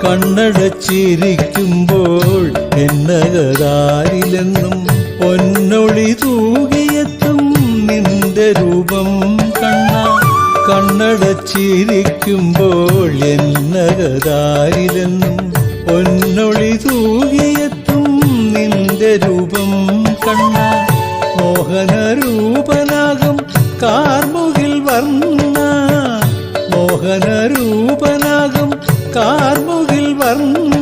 കണ്ണടച്ചിരിക്കുമ്പോൾ എന്നകതാരിലെന്നും പൊന്നൊളി തൂകിയെത്തും നിന്റെ രൂപം കണ്ണാ. കണ്ണടച്ചിരിക്കുമ്പോൾ എന്നകതാരിലെന്നും പൊന്നൊളി തൂകിയെത്തും നിന്റെ രൂപം കണ്ണാ. മോഹനരൂപനാകും കാർമുകിൽ വർണ്ണ, മോഹനരൂപനാകും കാർമുകിൽ വർണ്ണ